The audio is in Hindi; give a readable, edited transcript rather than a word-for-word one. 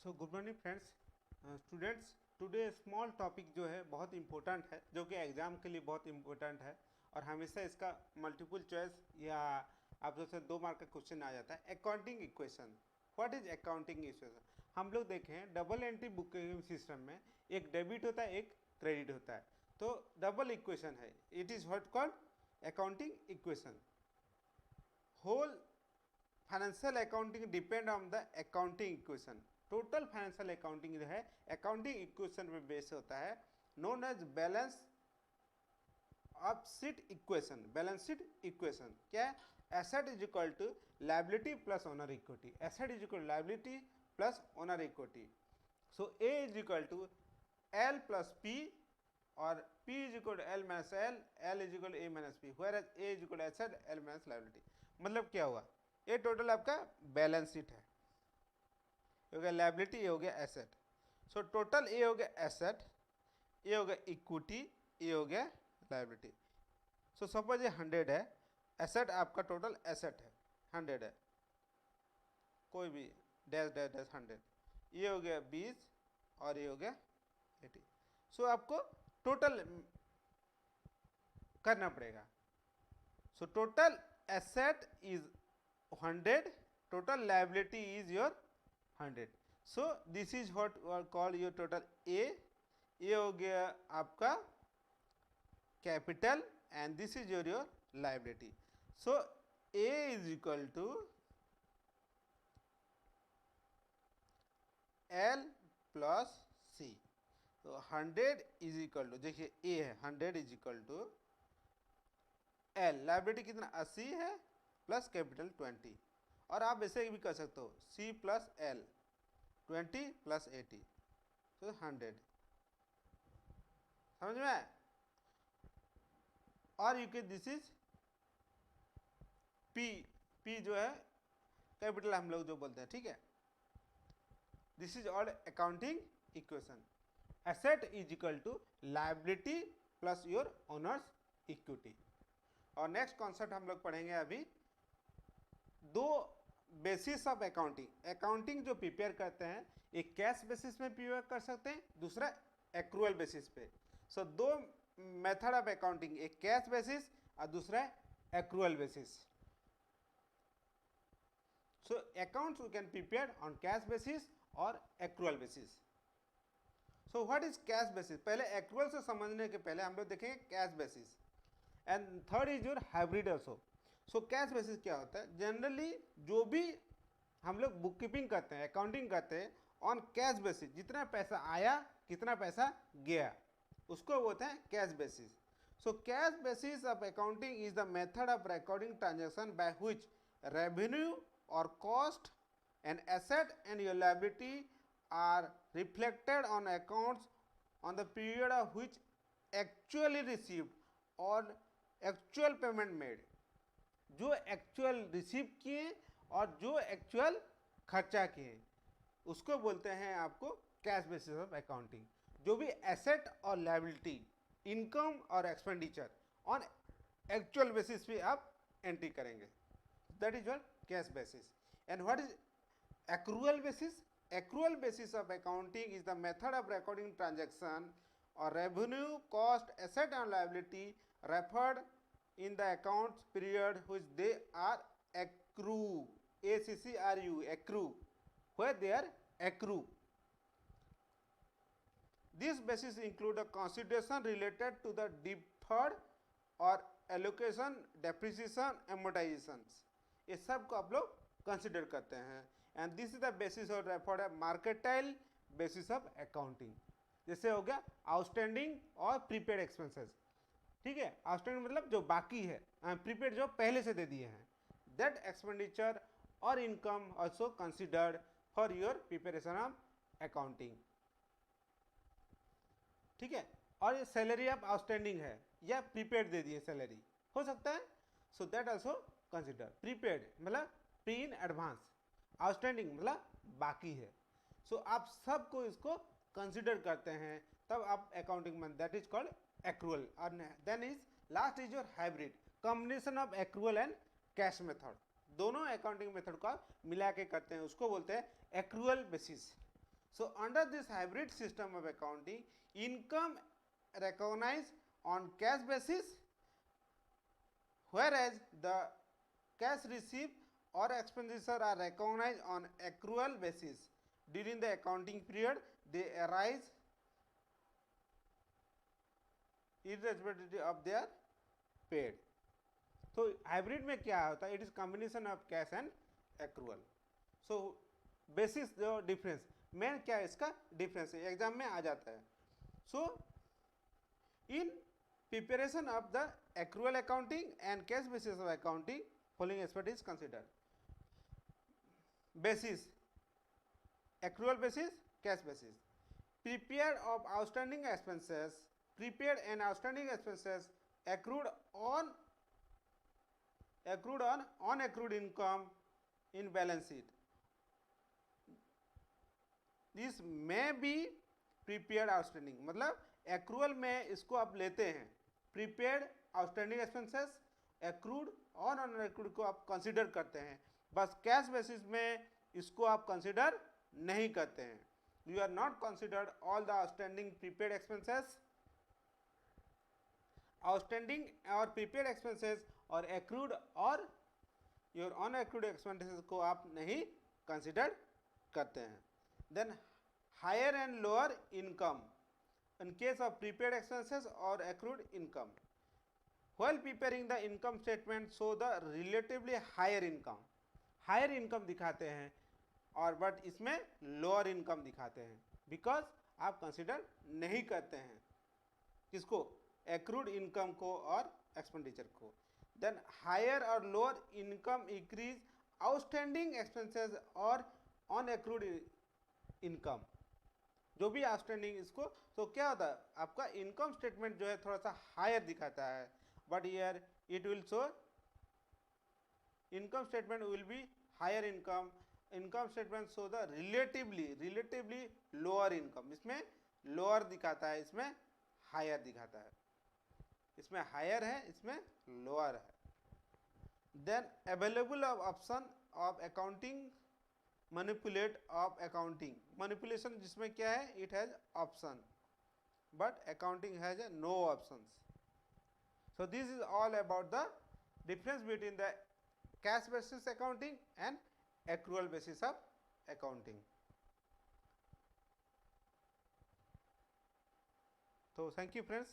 So good morning friends students. Today small topic जो है बहुत इंपॉर्टेंट है, जो कि एग्ज़ाम के लिए बहुत इंपॉर्टेंट है और हमेशा इसका मल्टीपल चॉइस या आप जैसे 2 मार्क का क्वेश्चन आ जाता है। Accounting equation, what is accounting equation? हम लोग देखें डबल एंट्री बुकिंग सिस्टम में एक डेबिट होता है, एक क्रेडिट होता है, तो डबल इक्वेशन है। It is what called accounting equation. Whole financial accounting depend on the accounting equation. Total financial accounting जो है अकाउंटिंग इक्वेशन पे बेस होता है, known as balance of sheet equation. Balance sheet equation क्या है? Asset is equal to liability plus owner equity. Asset is equal liability plus owner equity. So A is equal to L plus P और P is equal to L minus L, L is equal to A minus P, whereas A is equal to asset L minus liability. मतलब क्या हुआ? ये टोटल आपका बैलेंस शीट है, ये हो गया लायबिलिटी, ये हो गया एसेट। सो टोटल ये हो गया एसेट, ये हो गया इक्विटी, ये हो गया लायबिलिटी। सो सपोज ये 100 है, एसेट आपका टोटल एसेट है 100 है, कोई भी डैश डैश डैश 100, ये हो गया 20 और ये हो गया 80। सो आपको टोटल करना पड़ेगा। So total asset is 100, total liability is your 100. So this is what call your total A. ये हो गया आपका capital and this is your liability. So A is equal to L plus C. तो 100 is equal to, देखिए A है 100 is equal to L, liability कितना 80 है प्लस कैपिटल 20, और आप ऐसे भी कर सकते हो C प्लस एल 20 प्लस 80, तो 100। समझ में आया? और यू के दिस इज P, P जो है कैपिटल हम लोग जो बोलते हैं, ठीक है। This is all accounting equation. Asset is equal to liability plus your owners equity. और नेक्स्ट कॉन्सेप्ट हम लोग पढ़ेंगे अभी, दो बेसिस ऑफ अकाउंटिंग। अकाउंटिंग जो प्रिपेयर करते हैं एक कैश बेसिस में प्रिपेयर कर सकते हैं, दूसरा एक्रूअल बेसिस पे। सो दो मेथड ऑफ अकाउंटिंग, एक कैश बेसिस और दूसरा accrual basis. So accounts we can prepare on cash basis और accrual basis. So what is cash basis? पहले एक्रूअल से समझने के पहले हम लोग देखेंगे cash basis, and third is your hybrid also. So cash basis क्या होता है? जनरली जो भी हम लोग बुक कीपिंग करते हैं, अकाउंटिंग करते हैं ऑन कैश बेसिस, जितना पैसा आया कितना पैसा गया उसको बोलते हैं cash basis. So cash basis of accounting is the method of recording transaction by which revenue और cost and asset and your liability are reflected on accounts on the period of which actually received और एक्चुअल पेमेंट मेड। जो एक्चुअल रिसीव किए और जो एक्चुअल खर्चा किए उसको बोलते हैं आपको कैश बेसिस ऑफ अकाउंटिंग। जो भी एसेट और लायबिलिटी, इनकम और एक्सपेंडिचर ऑन एक्चुअल बेसिस पे आप एंट्री करेंगे, that is your cash basis. And what is accrual basis? Accrual basis of accounting is the method of recording transaction और revenue, cost, asset and liability referred in the accounts period which they are accrue, accrue, accrue, where they are accrue. This basis include a consideration related to the deferred or allocation, depreciation, amortizations. ये सब को आप लोग कंसिडर करते हैं, and this is the basis of referred mercantile basis of accounting. जैसे हो गया आउटस्टैंडिंग और प्रीपेड एक्सपेंसेस, ठीक है। आउटस्टैंडिंग मतलब जो बाकी है, प्रीपेड जो पहले से दे दिए हैं, दैट एक्सपेंडिचर और income also considered for your preparation of accounting, ठीक है। और ये सैलरी ऑफ आउटस्टैंडिंग है या प्रीपेड दे दिए सैलरी, हो सकता है, so that also consider. Prepaid मतलब पे इन एडवांस, आउटस्टैंडिंग मतलब बाकी है। सो आप सबको इसको कंसिडर करते हैं तब आप अकाउंटिंग में, that is called accrual। and then is last is your hybrid, combination of accrual and cash method। दोनों अकाउंटिंग मेथड को आप मिला के करते हैं, उसको बोलते हैं accrual basis. So under this hybrid system of accounting, income recognized on cash basis, whereas the cash received or expenditure are recognized on accrual basis. During the accounting period, they arise irrespective of their paid. तो हाइब्रिड में क्या होता है? It is combination of cash and accrual. So basis जो डिफरेंस मेन क्या है, इसका डिफरेंस है, एग्जाम में आ जाता है. So in preparation of the accrual accounting and cash basis of accounting following aspect is consider. Basis accrual basis, cash basis. Prepared of outstanding expenses, prepared and outstanding expenses accrued on unaccrued income in balance sheet. This may be prepared outstanding. मतलब accrual में इसको आप लेते हैं, prepared outstanding expenses, accrued और unaccrued को आप consider करते हैं. बस cash basis में इसको आप consider नहीं करते हैं. You are not considered all the outstanding prepaid expenses, outstanding or prepaid expenses और accrued और your unaccrued expenses को आप नहीं consider करते हैं. Then higher and lower income in case of prepaid expenses or accrued income. While preparing the income statement, show the relatively higher income. higher income दिखाते हैं और बट इसमें लोअर इनकम दिखाते हैं, बिकॉज आप कंसिडर नहीं करते हैं किसको? एक्रूड इनकम को और एक्सपेंडिचर को. देन हायर और lower income increase outstanding expenses और ऑन एक्रूड इनकम. जो भी आउटस्टैंडिंग इसको, तो क्या होता है आपका इनकम स्टेटमेंट जो है थोड़ा सा हायर दिखाता है, but year it will show income statement will be higher income. Income statement show the relatively lower income. इसमें लोअर दिखाता है, इसमें हायर दिखाता है. इसमें हायर है, इसमें लोअर है. Then available of option of accounting manipulate of accounting. Manipulation जिसमें क्या है, it has option but accounting has no options. So this is all about the difference between the cash basis accounting and accrual basis of accounting. So thank you friends.